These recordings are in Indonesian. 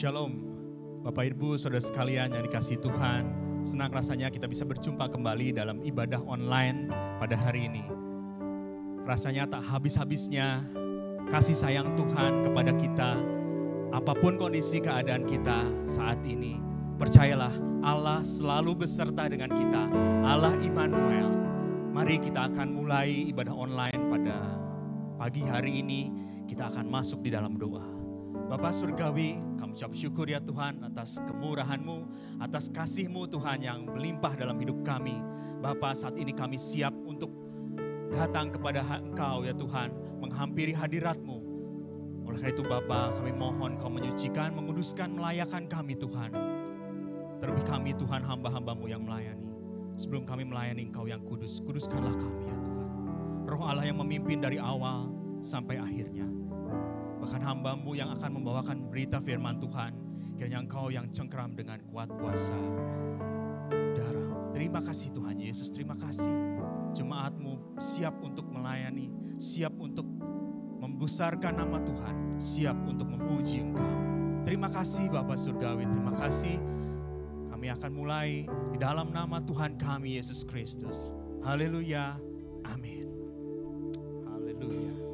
Shalom, Bapak Ibu, Saudara sekalian yang dikasihi Tuhan. Senang rasanya kita bisa berjumpa kembali dalam ibadah online pada hari ini. Rasanya tak habis-habisnya kasih sayang Tuhan kepada kita. Apapun kondisi keadaan kita saat ini, percayalah Allah selalu beserta dengan kita. Allah Immanuel. Mari kita akan mulai ibadah online pada pagi hari ini. Kita akan masuk di dalam doa. Bapa Surgawi, kami ucap syukur ya Tuhan atas kemurahan-Mu, atas kasih-Mu Tuhan yang melimpah dalam hidup kami. Bapa, saat ini kami siap untuk datang kepada Engkau ya Tuhan, menghampiri hadirat-Mu. Oleh karena itu Bapa, kami mohon Kau menyucikan, menguduskan, melayakan kami Tuhan. Terlebih kami Tuhan hamba-hamba-Mu yang melayani. Sebelum kami melayani Engkau yang kudus, kuduskanlah kami ya Tuhan. Roh Allah yang memimpin dari awal sampai akhirnya. Bahkan hamba-Mu yang akan membawakan berita firman Tuhan, kiranya Engkau yang cengkeram dengan kuat kuasa darah. Terima kasih Tuhan Yesus, terima kasih. Jemaat-Mu siap untuk melayani, siap untuk membesarkan nama Tuhan, siap untuk memuji Engkau. Terima kasih Bapa Surgawi, terima kasih. Kami akan mulai di dalam nama Tuhan kami Yesus Kristus. Haleluya, amin. Haleluya.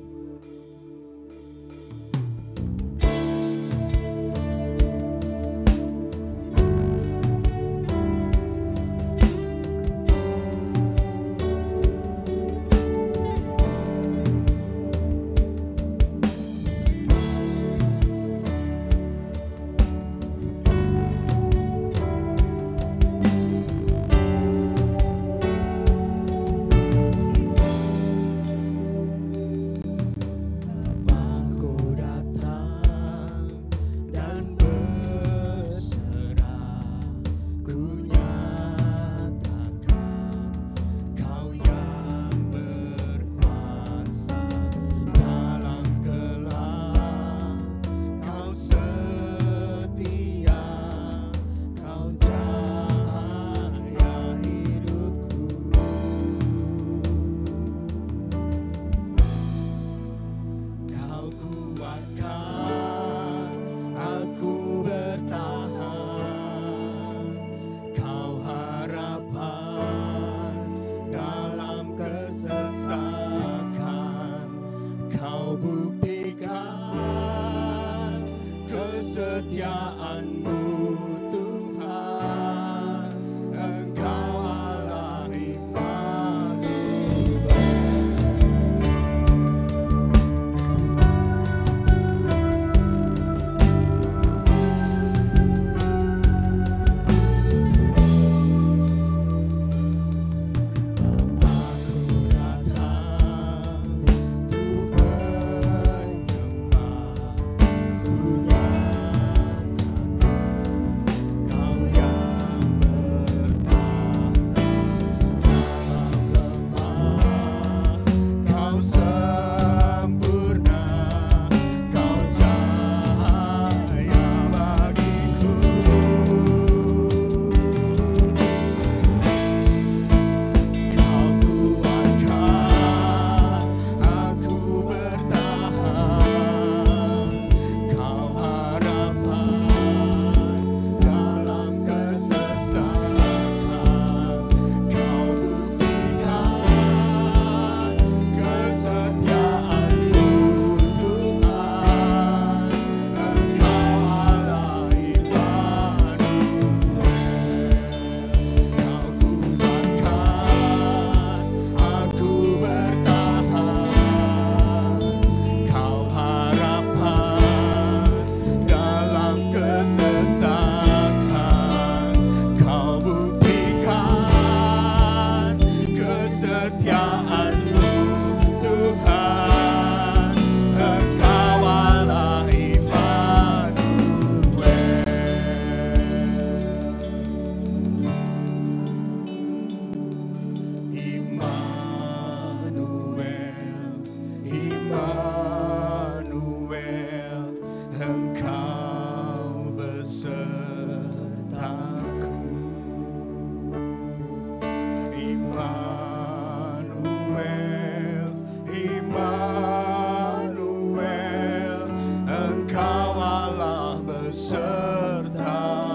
besertaku.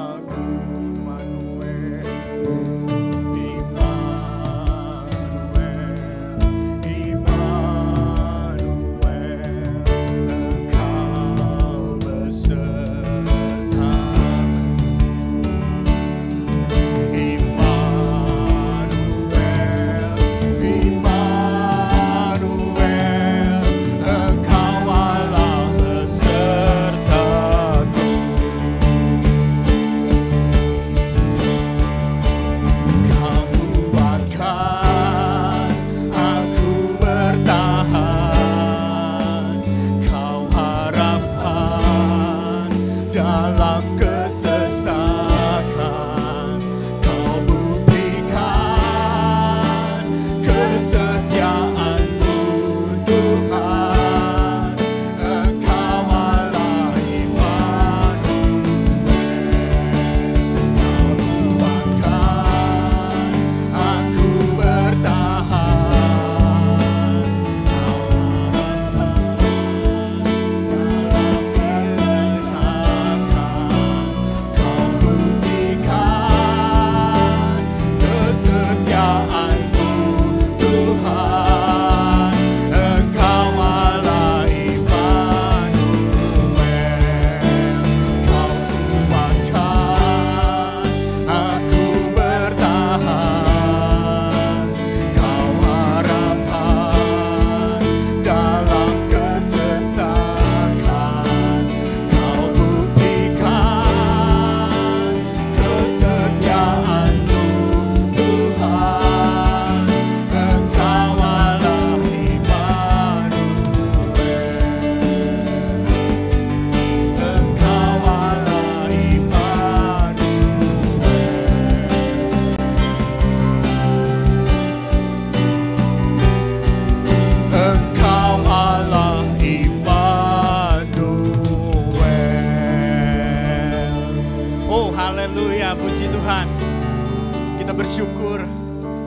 Bersyukur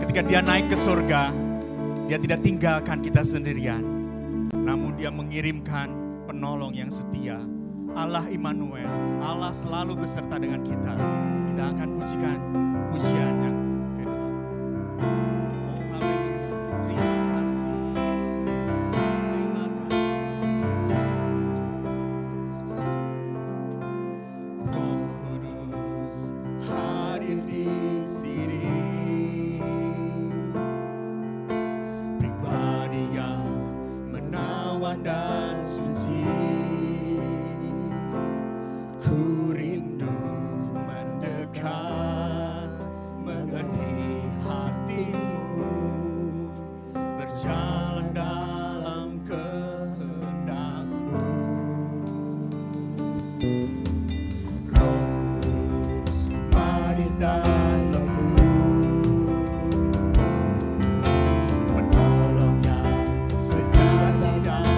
ketika dia naik ke surga, dia tidak tinggalkan kita sendirian, namun dia mengirimkan penolong yang setia. Allah Immanuel, Allah selalu beserta dengan kita. Kita akan pujikan pujian yang kedua. Oh haleluya, terima kasih Yesus, terima kasih. Roh Kudus hadir di sini. Dan suci, ku rindu mendekat, mengerti hatimu, berjalan dalam kehendak-Mu. Roh Kudus manis dan lembut, penolongnya sejati dan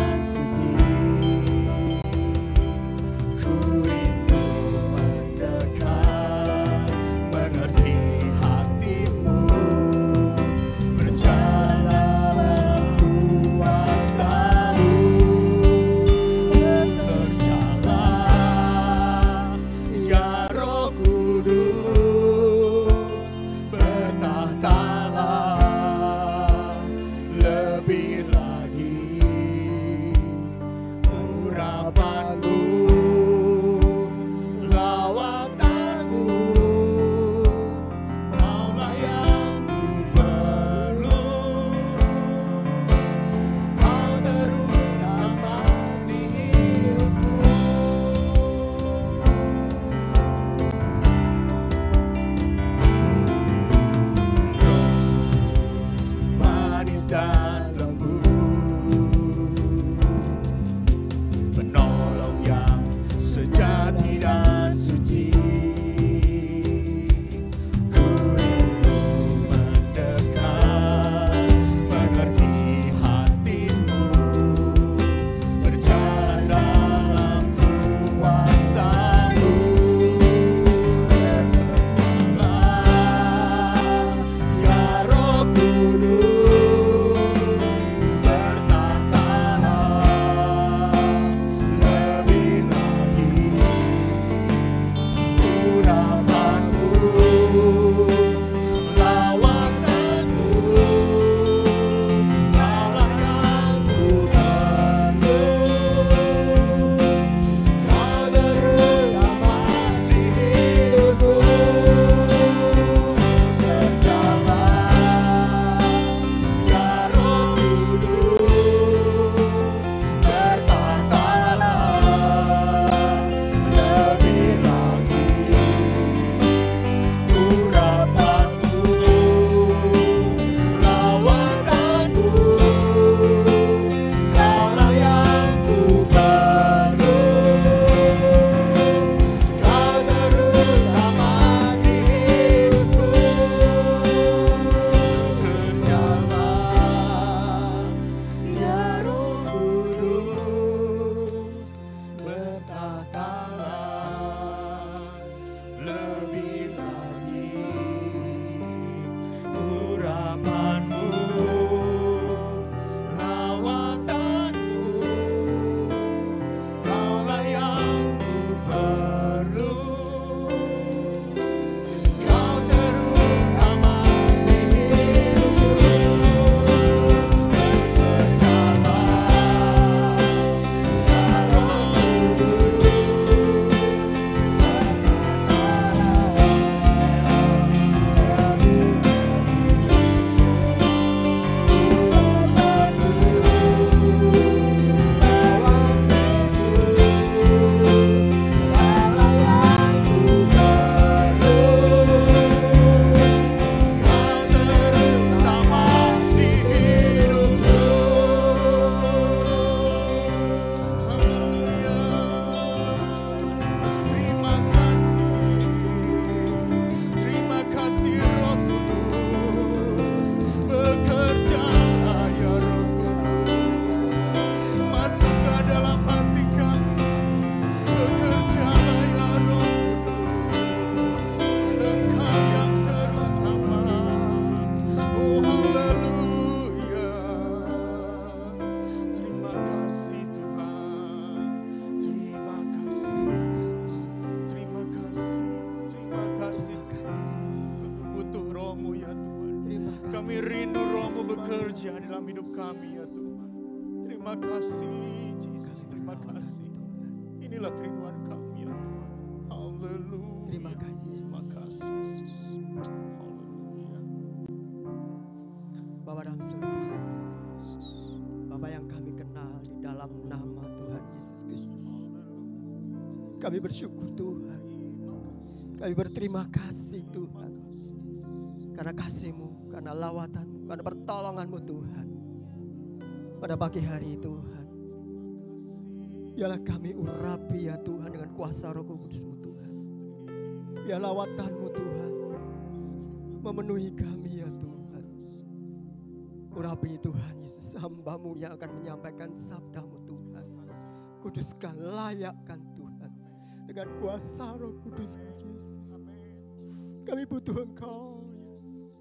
Kudus dalam hidup kami ya Tuhan. Terima kasih Yesus, terima kasih. Inilah kerinduan kami ya Tuhan. Haleluya. Terima kasih Yesus. Terima kasih Yesus. Haleluya. Bapa dalam surga, Bapa yang kami kenal di dalam nama Tuhan Yesus Kristus. Kami bersyukur Tuhan. Kami berterima kasih Tuhan. Karena kasih-Mu, karena lawatan-Mu, karena pertolongan-Mu Tuhan. Pada pagi hari Tuhan, biarlah kami urapi ya Tuhan dengan kuasa Roh Kudus-Mu Tuhan. Biar lawatan-Mu Tuhan memenuhi kami ya Tuhan. Urapi Tuhan Yesus, hamba-Mu yang akan menyampaikan sabda-Mu Tuhan. Kuduskan, layakkan Tuhan dengan kuasa Roh Kudus-Mu Yesus. Kami butuh Engkau Yesus.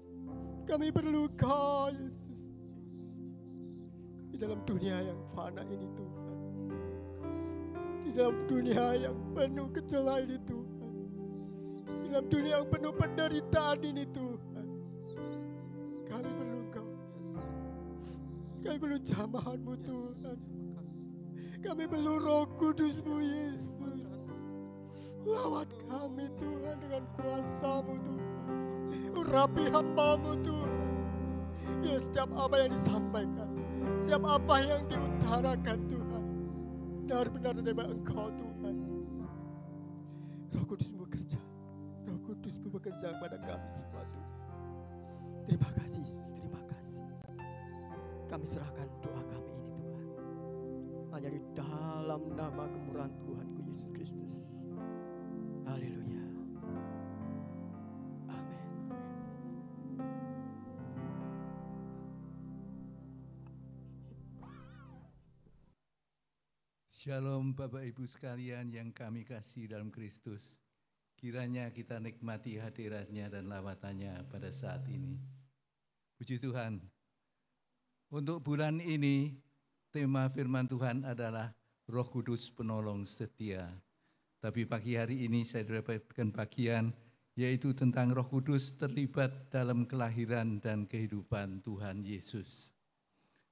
Kami perlu Engkau Yesus. Di dalam dunia yang fana ini Tuhan. Di dalam dunia yang penuh gejala ini Tuhan. Di dalam dunia yang penuh penderitaan ini Tuhan. Kami perlu Engkau. Kami perlu jamahan-Mu Tuhan. Kami perlu Roh Kudus-Mu Yesus. Lawat kami Tuhan dengan kuasa-Mu Tuhan. Urapi hamba-Mu Tuhan. Ya setiap apa yang disampaikan, setiap apa yang diutarakan Tuhan, benar-benar dari Engkau Tuhan. Roh Kudus-Mu bekerja. Roh Kudus-Mu bekerja pada kami semua Tuhan. Terima kasih Yesus, terima kasih. Kami serahkan doa kami ini Tuhan. Hanya di dalam nama kemurahan Tuhanku Yesus Kristus. Haleluya. Amin. Shalom Bapak Ibu sekalian yang kami kasih dalam Kristus. Kiranya kita nikmati hadiratnya dan lawatannya pada saat ini. Puji Tuhan. Untuk bulan ini tema firman Tuhan adalah Roh Kudus penolong setia. Tapi pagi hari ini saya dapatkan bagian yaitu tentang Roh Kudus terlibat dalam kelahiran dan kehidupan Tuhan Yesus.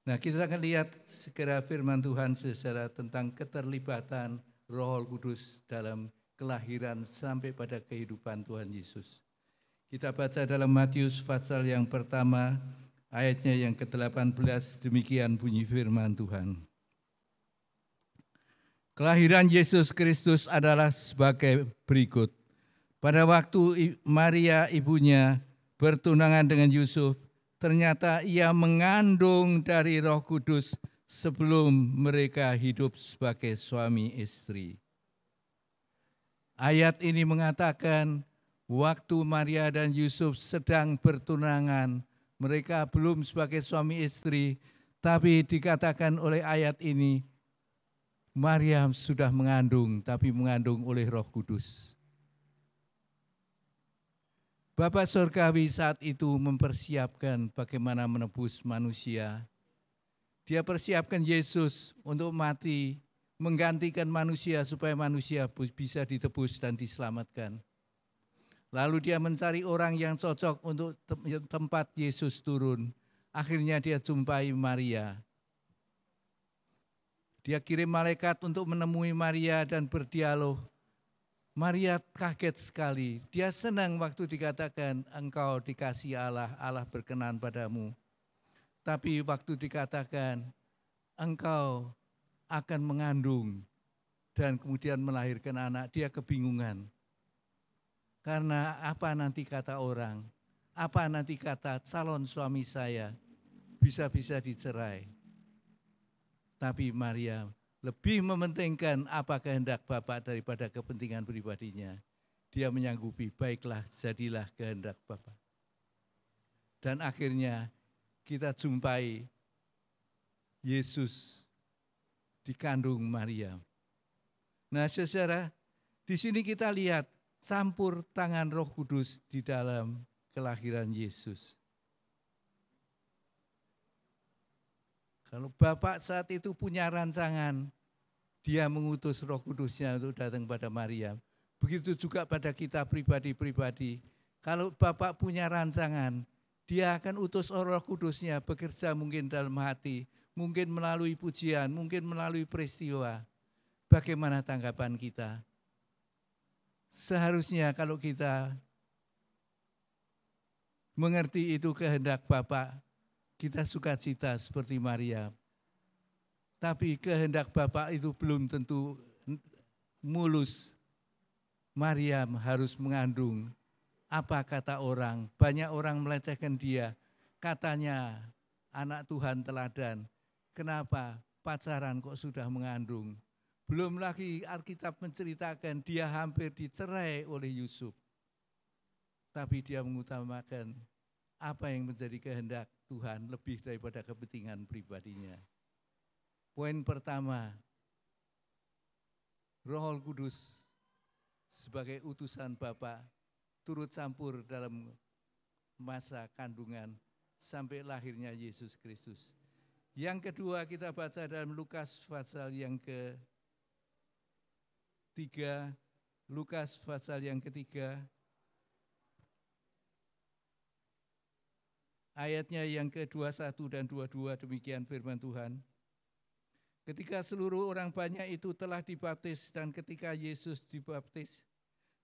Nah, kita akan lihat segera firman Tuhan secara tentang keterlibatan Roh Kudus dalam kelahiran sampai pada kehidupan Tuhan Yesus. Kita baca dalam Matius pasal yang pertama, ayatnya yang ke-18, demikian bunyi firman Tuhan. Kelahiran Yesus Kristus adalah sebagai berikut. Pada waktu Maria ibunya bertunangan dengan Yusuf, ternyata ia mengandung dari Roh Kudus sebelum mereka hidup sebagai suami istri. Ayat ini mengatakan waktu Maria dan Yusuf sedang bertunangan, mereka belum sebagai suami istri, tapi dikatakan oleh ayat ini, Maria sudah mengandung, tapi mengandung oleh Roh Kudus. Bapa Surgawi saat itu mempersiapkan bagaimana menebus manusia. Dia persiapkan Yesus untuk mati, menggantikan manusia supaya manusia bisa ditebus dan diselamatkan. Lalu dia mencari orang yang cocok untuk tempat Yesus turun. Akhirnya dia jumpai Maria. Dia kirim malaikat untuk menemui Maria dan berdialog. Maria kaget sekali. Dia senang waktu dikatakan engkau dikasihi Allah, Allah berkenan padamu. Tapi waktu dikatakan engkau akan mengandung dan kemudian melahirkan anak, dia kebingungan. Karena apa nanti kata orang, apa nanti kata calon suami saya, bisa-bisa dicerai. Tapi Maria lebih mementingkan apa kehendak Bapa daripada kepentingan pribadinya. Dia menyanggupi, baiklah jadilah kehendak Bapa. Dan akhirnya kita jumpai Yesus dikandung Maria. Nah, saudara, di sini kita lihat campur tangan Roh Kudus di dalam kelahiran Yesus. Kalau Bapak saat itu punya rancangan, dia mengutus Roh Kudusnya untuk datang pada Maria. Begitu juga pada kita pribadi-pribadi. Kalau Bapak punya rancangan, Dia akan utus Roh Kudus-Nya bekerja mungkin dalam hati, mungkin melalui pujian, mungkin melalui peristiwa. Bagaimana tanggapan kita? Seharusnya kalau kita mengerti itu kehendak Bapa, kita sukacita seperti Maria. Tapi kehendak Bapa itu belum tentu mulus. Maryam harus mengandung. Apa kata orang? Banyak orang melecehkan dia. Katanya anak Tuhan teladan. Kenapa pacaran kok sudah mengandung? Belum lagi Alkitab menceritakan dia hampir dicerai oleh Yusuf. Tapi dia mengutamakan apa yang menjadi kehendak Tuhan lebih daripada kepentingan pribadinya. Poin pertama, Roh Kudus sebagai utusan Bapa turut campur dalam masa kandungan sampai lahirnya Yesus Kristus. Yang kedua kita baca dalam Lukas pasal yang ketiga, Lukas pasal yang ketiga, ayatnya yang ke-21 dan 22, demikian firman Tuhan. Ketika seluruh orang banyak itu telah dibaptis dan ketika Yesus dibaptis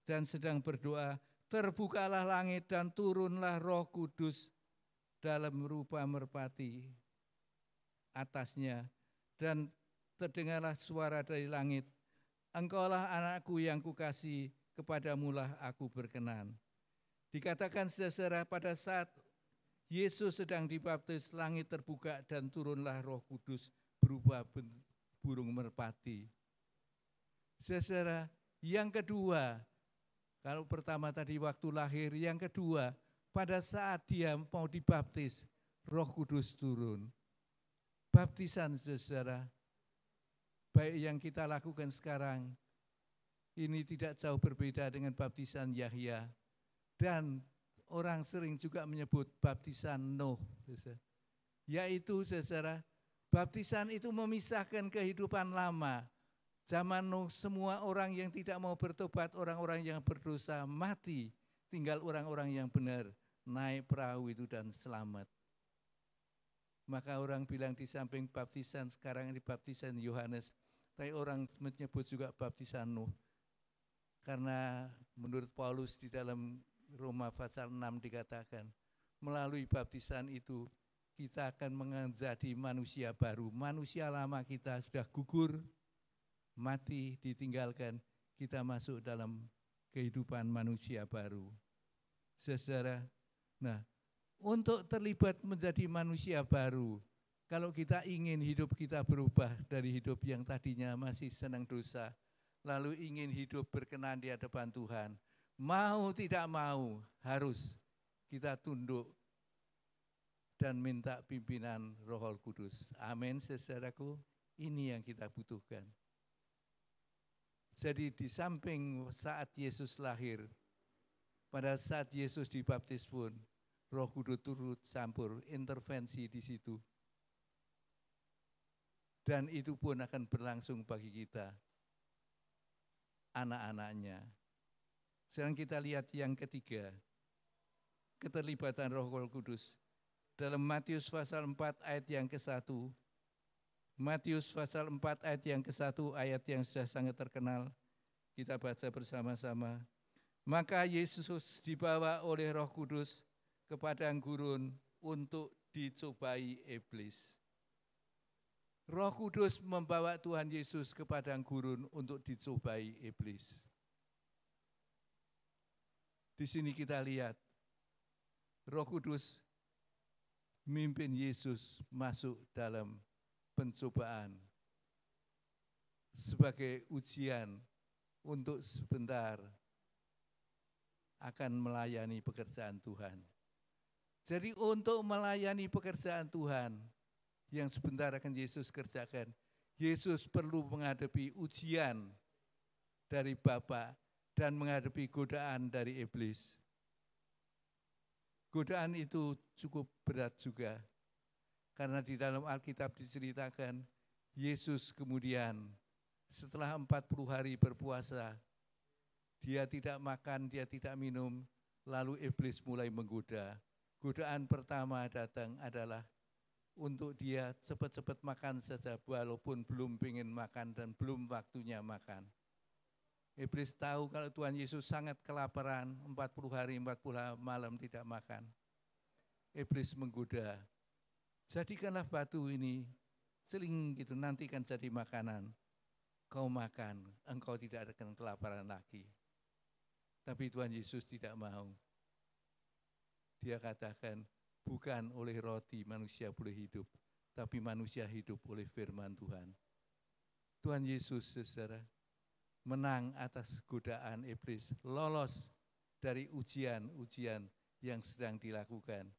dan sedang berdoa, terbukalah langit dan turunlah Roh Kudus dalam rupa merpati atasnya. Dan terdengarlah suara dari langit, Engkaulah anakku yang kukasihi, kepadamulah aku berkenan. Dikatakan saudara, pada saat Yesus sedang dibaptis, langit terbuka dan turunlah Roh Kudus berupa burung merpati. Saudara, yang kedua, kalau pertama tadi waktu lahir, yang kedua, pada saat dia mau dibaptis, Roh Kudus turun. Baptisan saudara, baik yang kita lakukan sekarang, ini tidak jauh berbeda dengan baptisan Yahya. Dan orang sering juga menyebut baptisan Nuh. Yaitu saudara, baptisan itu memisahkan kehidupan lama. Zaman Nuh semua orang yang tidak mau bertobat, orang-orang yang berdosa mati. Tinggal orang-orang yang benar naik perahu itu dan selamat. Maka orang bilang di samping baptisan sekarang ini baptisan Yohanes, tapi orang menyebut juga baptisan Nuh. Karena menurut Paulus di dalam Roma pasal 6 dikatakan, melalui baptisan itu kita akan menjadi manusia baru. Manusia lama kita sudah gugur, mati, ditinggalkan. Kita masuk dalam kehidupan manusia baru. Saudara, nah, untuk terlibat menjadi manusia baru, kalau kita ingin hidup kita berubah dari hidup yang tadinya masih senang dosa, lalu ingin hidup berkenan di hadapan Tuhan, mau tidak mau harus kita tunduk dan minta pimpinan Roh Kudus. Amin, saudaraku. Ini yang kita butuhkan. Jadi di samping saat Yesus lahir, pada saat Yesus dibaptis pun, Roh Kudus turut campur, intervensi di situ. Dan itu pun akan berlangsung bagi kita, anak-anaknya. Sekarang kita lihat yang ketiga, keterlibatan Roh Kudus. Dalam Matius pasal 4 ayat yang ke-1, Matius pasal 4 ayat yang ke-1, ayat yang sudah sangat terkenal, kita baca bersama-sama. Maka Yesus dibawa oleh Roh Kudus ke padang gurun untuk dicobai iblis. Roh Kudus membawa Tuhan Yesus ke padang gurun untuk dicobai iblis. Di sini kita lihat, Roh Kudus mimpin Yesus masuk dalam pencobaan sebagai ujian untuk sebentar akan melayani pekerjaan Tuhan. Jadi untuk melayani pekerjaan Tuhan yang sebentar akan Yesus kerjakan, Yesus perlu menghadapi ujian dari Bapa dan menghadapi godaan dari iblis. Godaan itu cukup berat juga, karena di dalam Alkitab diceritakan, Yesus kemudian setelah 40 hari berpuasa, dia tidak makan, dia tidak minum, lalu iblis mulai menggoda. Godaan pertama datang adalah untuk dia cepat-cepat makan saja walaupun belum ingin makan dan belum waktunya makan. Iblis tahu kalau Tuhan Yesus sangat kelaparan, 40 hari 40 malam tidak makan. Iblis menggoda, jadikanlah batu ini seling gitu, nanti kan jadi makanan. Kau makan, engkau tidak akan kelaparan lagi. Tapi Tuhan Yesus tidak mau. Dia katakan, bukan oleh roti manusia boleh hidup, tapi manusia hidup oleh firman Tuhan. Tuhan Yesus, saudara, menang atas godaan iblis, lolos dari ujian-ujian yang sedang dilakukan.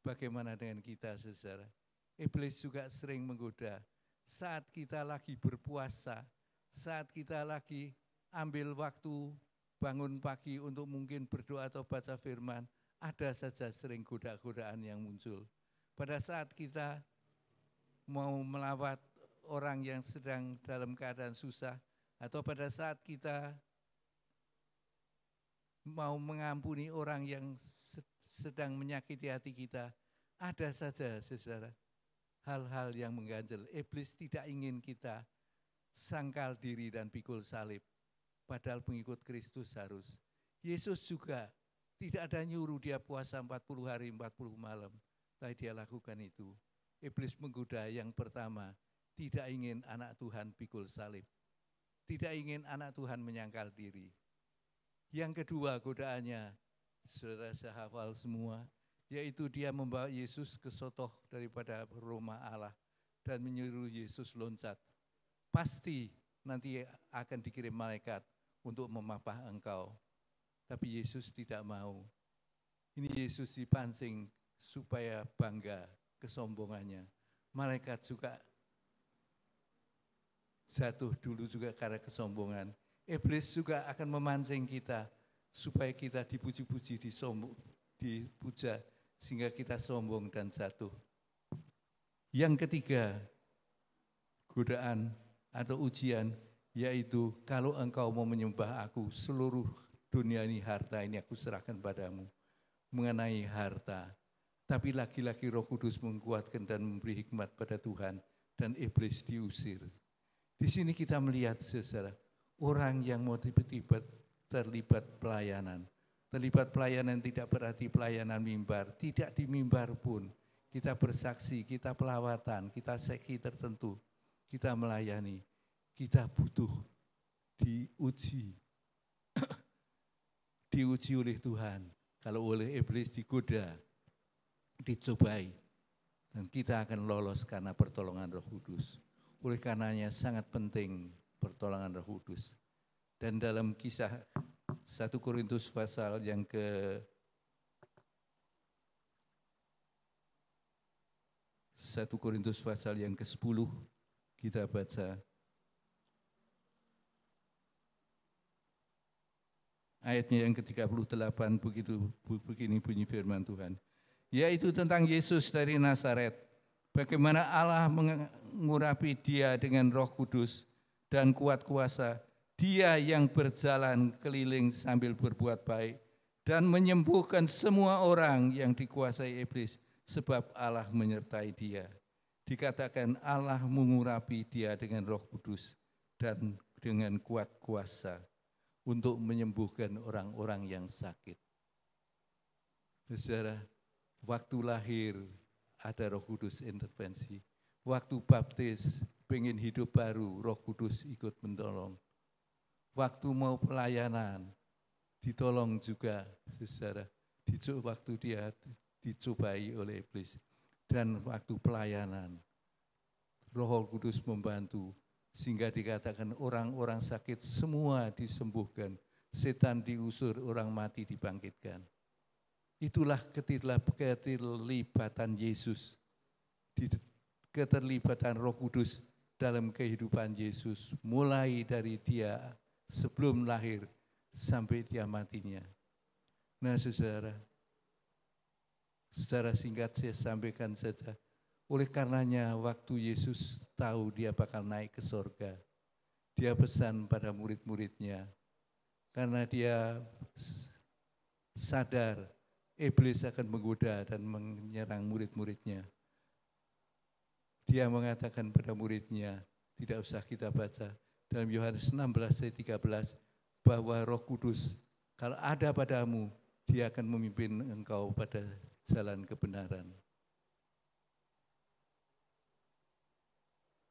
Bagaimana dengan kita, saudara? Iblis juga sering menggoda. Saat kita lagi berpuasa, saat kita lagi ambil waktu bangun pagi untuk mungkin berdoa atau baca firman, ada saja sering goda-godaan yang muncul. Pada saat kita mau melawat orang yang sedang dalam keadaan susah, atau pada saat kita mau mengampuni orang yang sedang menyakiti hati kita, ada saja, saudara, hal-hal yang mengganjal. Iblis tidak ingin kita sangkal diri dan pikul salib. Padahal pengikut Kristus harus. Yesus juga tidak ada nyuruh dia puasa 40 hari 40 malam. Tapi dia lakukan itu. Iblis menggoda yang pertama, tidak ingin anak Tuhan pikul salib. Tidak ingin anak Tuhan menyangkal diri. Yang kedua godaannya, saudara saya hafal semua, yaitu dia membawa Yesus ke sotoh daripada rumah Allah dan menyuruh Yesus loncat. Pasti nanti akan dikirim malaikat untuk memapah engkau. Tapi Yesus tidak mau. Ini Yesus dipancing supaya bangga kesombongannya. Malaikat juga jatuh dulu juga karena kesombongan. Iblis juga akan memancing kita supaya kita dipuji-puji, dipuja, sehingga kita sombong dan jatuh. Yang ketiga, godaan atau ujian, yaitu kalau engkau mau menyembah aku, seluruh dunia ini, harta ini aku serahkan padamu. Mengenai harta, tapi lagi-lagi Roh Kudus menguatkan dan memberi hikmat pada Tuhan, dan iblis diusir. Di sini kita melihat, saudara, orang yang mau terlibat pelayanan. Terlibat pelayanan tidak berarti pelayanan mimbar, tidak di mimbar pun. Kita bersaksi, kita pelawatan, kita seki tertentu, kita melayani. Kita butuh diuji. Diuji oleh Tuhan. Kalau oleh iblis digoda, dicobai. Dan kita akan lolos karena pertolongan Roh Kudus. Oleh karenanya sangat penting pertolongan Roh Kudus. Dan dalam kisah 1 Korintus pasal yang ke-10 kita baca ayatnya yang ke-38, begini bunyi firman Tuhan. Yaitu tentang Yesus dari Nazaret. Bagaimana Allah mengurapi dia dengan Roh Kudus dan kuat kuasa. Dia yang berjalan keliling sambil berbuat baik dan menyembuhkan semua orang yang dikuasai iblis, sebab Allah menyertai dia. Dikatakan Allah mengurapi dia dengan Roh Kudus dan dengan kuat kuasa untuk menyembuhkan orang-orang yang sakit. Saudara, waktu lahir ada Roh Kudus intervensi. Waktu baptis, pengen hidup baru, Roh Kudus ikut menolong. Waktu mau pelayanan, ditolong juga, saudara. Waktu dia dicobai oleh iblis. Dan waktu pelayanan, Roh Kudus membantu. Sehingga dikatakan orang-orang sakit semua disembuhkan. Setan diusir, orang mati dibangkitkan. Itulah keterlibatan Yesus. Keterlibatan Roh Kudus dalam kehidupan Yesus. Mulai dari dia sebelum lahir sampai dia matinya. Nah saudara, secara singkat saya sampaikan saja. Oleh karenanya waktu Yesus tahu dia bakal naik ke surga, dia pesan pada murid-muridnya, karena dia sadar iblis akan menggoda dan menyerang murid-muridnya. Dia mengatakan pada muridnya, tidak usah kita baca dalam Yohanes 16 ayat 13, bahwa Roh Kudus kalau ada padamu, dia akan memimpin engkau pada jalan kebenaran.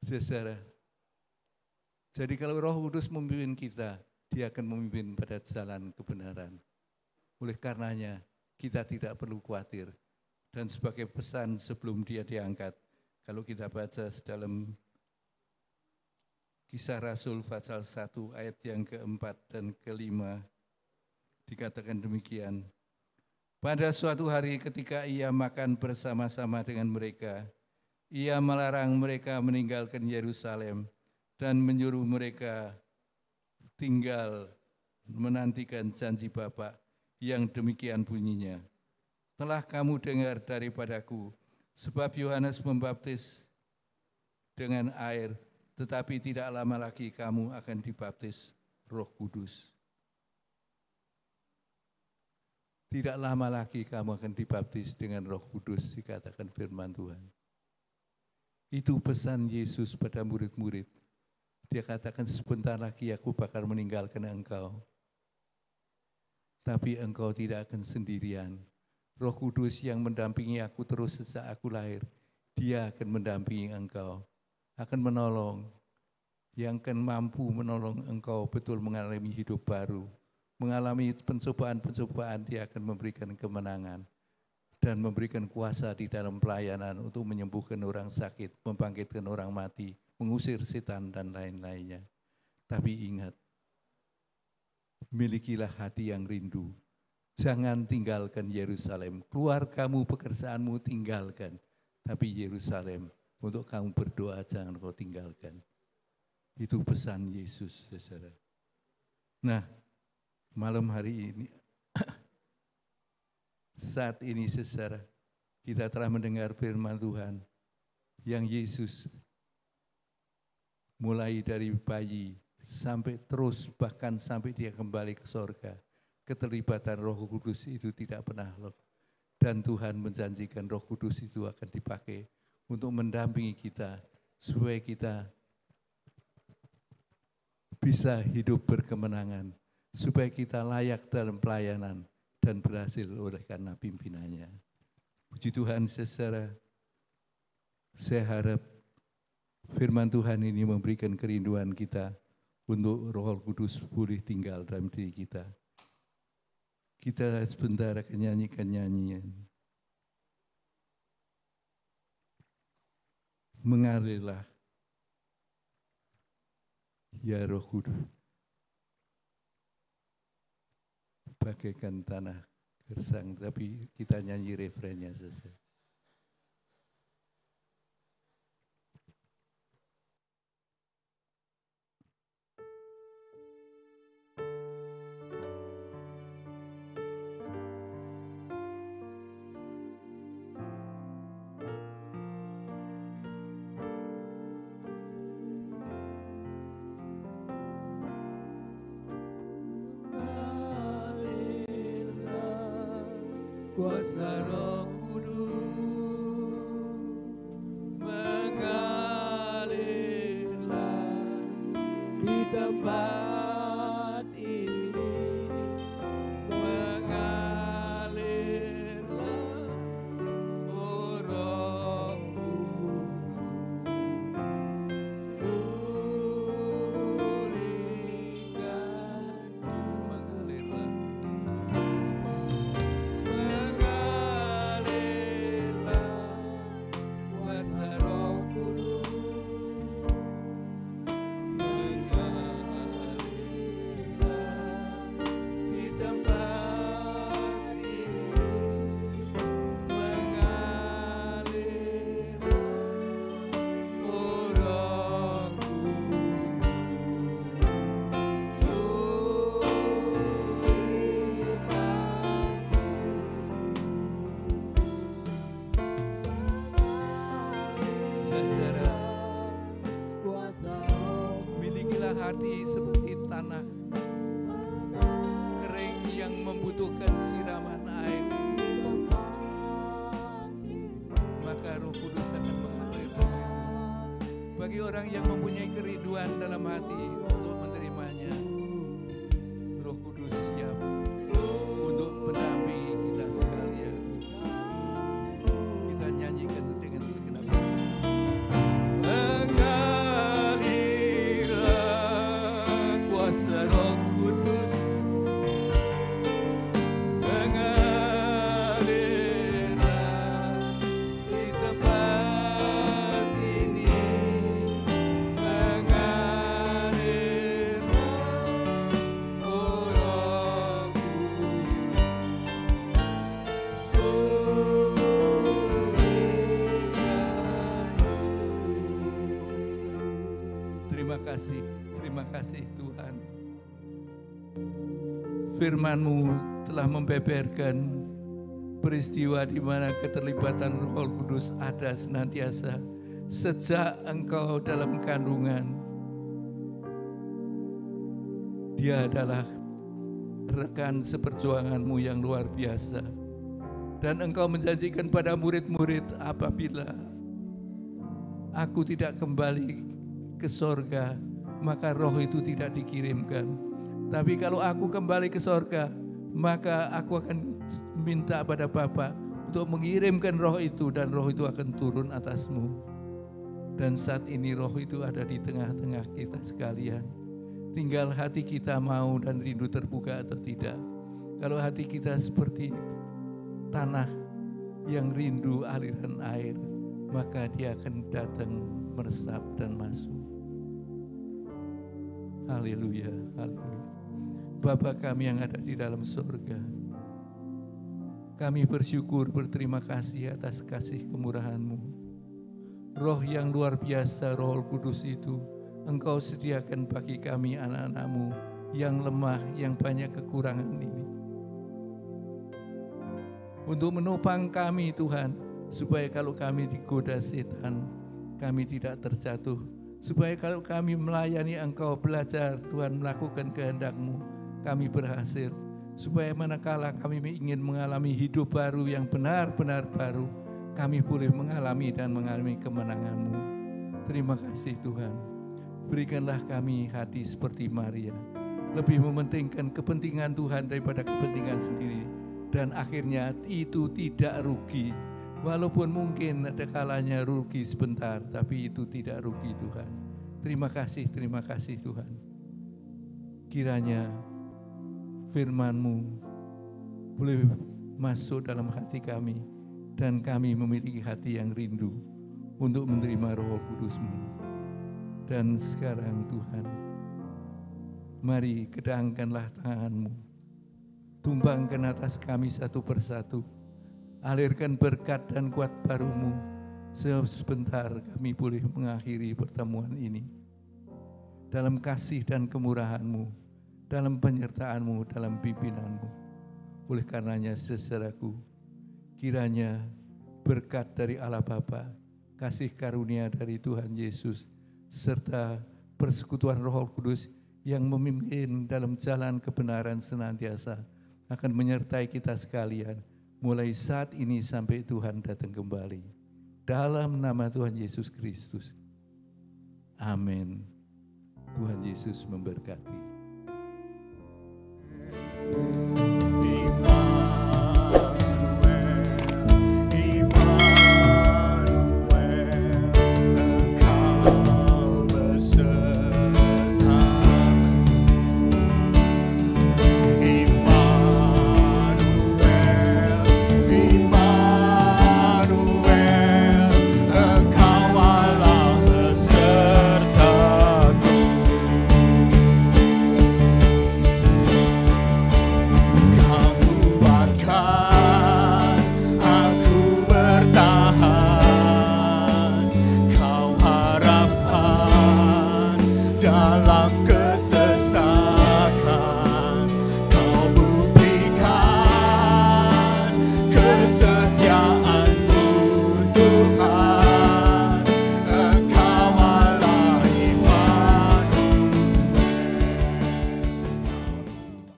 Saudara, jadi kalau Roh Kudus memimpin kita, dia akan memimpin pada jalan kebenaran. Oleh karenanya, kita tidak perlu khawatir. Dan sebagai pesan sebelum dia diangkat, kalau kita baca dalam Kisah Rasul pasal 1 ayat yang keempat dan kelima, dikatakan demikian. Pada suatu hari ketika ia makan bersama-sama dengan mereka, ia melarang mereka meninggalkan Yerusalem dan menyuruh mereka tinggal menantikan janji Bapa yang demikian bunyinya. Telah kamu dengar daripadaku, sebab Yohanes membaptis dengan air, tetapi tidak lama lagi kamu akan dibaptis Roh Kudus. Tidak lama lagi kamu akan dibaptis dengan Roh Kudus, dikatakan firman Tuhan. Itu pesan Yesus pada murid-murid. Dia katakan, sebentar lagi aku bakal meninggalkan engkau. Tapi engkau tidak akan sendirian. Roh Kudus yang mendampingi aku terus sejak aku lahir, dia akan mendampingi engkau, akan menolong, yang akan mampu menolong engkau betul mengalami hidup baru. Mengalami pencobaan-pencobaan, dia akan memberikan kemenangan dan memberikan kuasa di dalam pelayanan untuk menyembuhkan orang sakit, membangkitkan orang mati, mengusir setan dan lain-lainnya. Tapi ingat, milikilah hati yang rindu. Jangan tinggalkan Yerusalem. Keluargamu, pekerjaanmu tinggalkan. Tapi Yerusalem, untuk kamu berdoa jangan kau tinggalkan. Itu pesan Yesus, saudara. Nah, malam hari ini, saat ini saudara, kita telah mendengar firman Tuhan yang Yesus mulai dari bayi sampai terus, bahkan sampai dia kembali ke surga. Keterlibatan Roh Kudus itu tidak pernah lepas. Dan Tuhan menjanjikan Roh Kudus itu akan dipakai untuk mendampingi kita supaya kita bisa hidup berkemenangan, supaya kita layak dalam pelayanan dan berhasil oleh karena pimpinannya. Puji Tuhan, saudara. Saya harap firman Tuhan ini memberikan kerinduan kita untuk Roh Kudus pulih tinggal dalam diri kita. Kita sebentar akan nyanyikan nyanyian. Mengalirlah, ya Roh Kudus, bagaikan tanah gersang, tapi kita nyanyi refrennya saja. Kuasa Roh Kudus mengalirlah di tempat ini, mengalirlah, oh Roh Kudus, hati seperti tanah kering yang membutuhkan siraman air. orang yang mempunyai kerinduan dalam hati untuk menerimanya. Roh Kudus siap untuk mendampingi kita sekalian. Kita nyanyikan dengan segenap hati. Mengalirlah kuasa Roh Kudus, mengalirlah di tempat ini, mengalirlah oh Roh Kudus. Terima kasih Tuhan. Firman-Mu telah membeberkan peristiwa di mana keterlibatan Roh Kudus ada senantiasa sejak Engkau dalam kandungan. Dia adalah rekan seperjuangan-Mu yang luar biasa. Dan Engkau menjanjikan pada murid-murid, apabila aku tidak kembali ke sorga, maka roh itu tidak dikirimkan. Tapi kalau aku kembali ke sorga, maka aku akan minta pada Bapa untuk mengirimkan roh itu, dan roh itu akan turun atasmu. Dan saat ini roh itu ada di tengah-tengah kita sekalian. Tinggal hati kita mau dan rindu terbuka atau tidak. Kalau hati kita seperti tanah yang rindu aliran air, maka dia akan datang meresap dan masuk. Haleluya, haleluya. Bapa kami yang ada di dalam surga, kami bersyukur, berterima kasih atas kasih kemurahan-Mu. Roh yang luar biasa, Roh Kudus itu Engkau sediakan bagi kami anak-anak-Mu yang lemah, yang banyak kekurangan ini. Untuk menopang kami Tuhan, supaya kalau kami digoda setan, kami tidak terjatuh. Supaya kalau kami melayani Engkau, belajar Tuhan melakukan kehendak-Mu, kami berhasil. Supaya manakala kami ingin mengalami hidup baru yang benar-benar baru, kami boleh mengalami dan mengalami kemenangan-Mu. Terima kasih Tuhan. Berikanlah kami hati seperti Maria, lebih mementingkan kepentingan Tuhan daripada kepentingan sendiri. Dan akhirnya itu tidak rugi. Walaupun mungkin ada kalanya rugi sebentar, tapi itu tidak rugi Tuhan. Terima kasih Tuhan. Kiranya firman-Mu boleh masuk dalam hati kami, dan kami memiliki hati yang rindu untuk menerima Roh Kudus-Mu. Dan sekarang Tuhan, mari kedangkanlah tangan-Mu, tumbangkan atas kami satu persatu. Alirkan berkat dan kuat baru-Mu. Sebentar kami boleh mengakhiri pertemuan ini dalam kasih dan kemurahan-Mu, dalam penyertaan-Mu, dalam pimpinan-Mu. Oleh karenanya saudaraku, kiranya berkat dari Allah Bapa, kasih karunia dari Tuhan Yesus, serta persekutuan Roh Kudus yang memimpin dalam jalan kebenaran senantiasa akan menyertai kita sekalian, mulai saat ini sampai Tuhan datang kembali. Dalam nama Tuhan Yesus Kristus. Amin. Tuhan Yesus memberkati.